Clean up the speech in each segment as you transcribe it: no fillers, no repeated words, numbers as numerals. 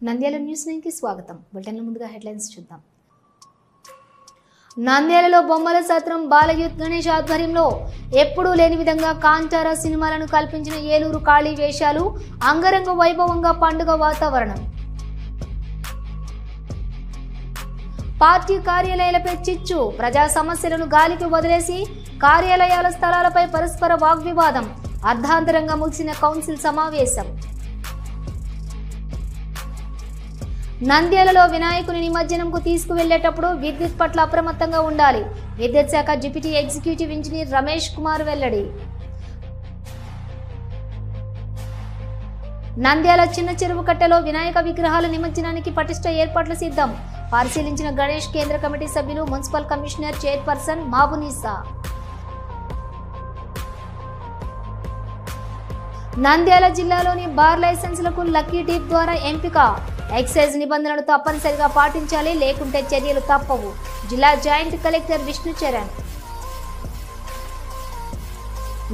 Nandyal news 9 కి స్వాగతం. బులెటిన్ల ముందుగా హెడ్లైన్స్ చూద్దాం. నంద్యాలలో బొమ్మల సత్రం బాలయూత్ గణేష్ ఆధ్వర్యంలో ఎప్పుడూ లేని విధంగా కాంతారా సినిమాలను కల్పించిన ఏలూరు ఖాళీ వేషాలు, అంగరంగ వైభవంగా పండుగ వాతావరణం. పార్టీ కార్యాలయాలపై చిచ్చు, ప్రజా సమస్యలను గాలికి వదిలేసి కార్యాలయాల స్థలాలపై పరస్పర వాగ్వివాదం, అర్ధాంతరంగా ముగిసిన కౌన్సిల్ సమావేశం. నంద్యాలలో వినాయకుని నిమజ్జనంకు తీసుకువెళ్లేటప్పుడు విద్యుత్ పట్ల అప్రమత్తంగా ఉండాలి. విద్యుత్ శాఖ deputy executive engineer Ramesh Kumar వెల్లడి. నంద్యాల చిన్న చెరువు కట్టెలో వినాయక విగ్రహాల నిమజ్జనానికి పటిష్ట ఏర్పాట్లు సిద్ధం. పరిశీలించిన గణేష్ కేంద్ర కమిటీ సభ్యులు, municipal commissioner chairperson Mabunisa. Nandyal జిల్లాలోని బార్ లైసెన్సులకు లక్కీ డిప్ ద్వారా ఎంపిక. ఎక్సైజ్ నిబంధనలు తప్పనిసరిగా పాటించాలి, లేకుంటే చర్యలు తప్పవు. జిల్లా జాయింట్ కలెక్టర్ విష్ణు చరణ్.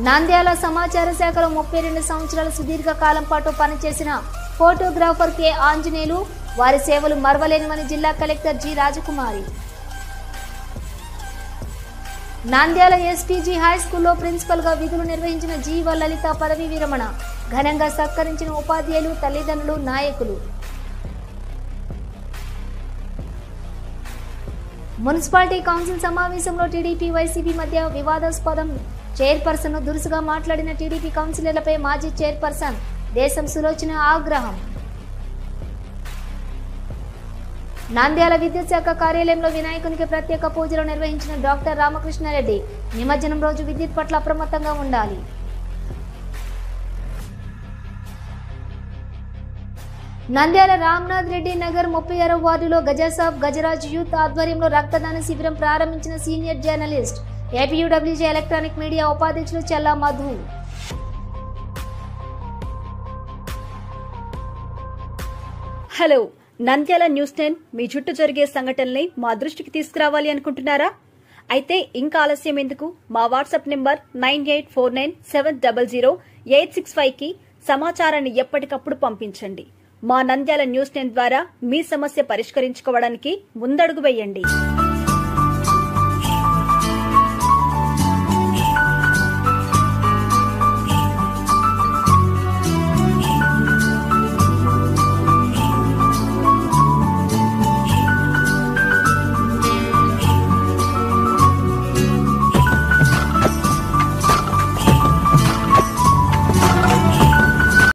నంద్యాల సమాచార శాఖలో 32 సంవత్సరాల సుదీర్ఘ కాలం పాటు పనిచేసిన ఫోటోగ్రాఫర్ కె ఆంజనేయులు, వారి సేవలు మరవలేనివని జిల్లా కలెక్టర్ జి రాజకుమారి. నంద్యాల ఎస్పీజీ హై స్కూల్లో ప్రిన్సిపల్ గా విధులు నిర్వహించిన జీవ లలిత పదవీ విరమణ. ఘనంగా సత్కరించిన ఉపాధ్యాయులు, తల్లిదండ్రులు, నాయకులు. మున్సిపాలిటీ కౌన్సిల్ సమావేశంలో టీడీపీ వైసీపీ మధ్య వివాదాస్పదం. చైర్పర్సన్ దురుసుగా మాట్లాడిన టీడీపీ కౌన్సిలర్లపై మాజీ చైర్పర్సన్ దేశం సులోచన ఆగ్రహం. నంద్యాల విద్యుత్ శాఖ కార్యాలయంలో వినాయకునికి ప్రత్యేక పూజలు నిర్వహించిన డాక్టర్ రామకృష్ణారెడ్డి. నిమజ్జనం రోజు విద్యుత్ పట్ల అప్రమత్తంగా ఉండాలి. నంద్యాల రామ్నాథ్ రెడ్డి నగర్ 36వ వార్డులో గజాసాబ్ గజరాజ్ యూత్ ఆధ్వర్యంలో రక్తదాన శిబిరం ప్రారంభించిన senior journalist, APUWJ electronic media ఉపాధ్యక్షులు చల్లా మధు. హలో, నంద్యాల న్యూస్ 10 మీ చుట్టూ జరిగే సంఘటనల్ని మా దృష్టికి తీసుకురావాలి అనుకుంటున్నారా? అయితే ఇంకా ఆలస్యం ఎందుకు? మా వాట్సాప్ నెంబర్ 9849700865కి సమాచారాన్ని ఎప్పటికప్పుడు పంపించండి. మా నంద్యాల న్యూస్ 10 ద్వారా మీ సమస్య పరిష్కరించుకోవడానికి ముందడుగు వేయండి.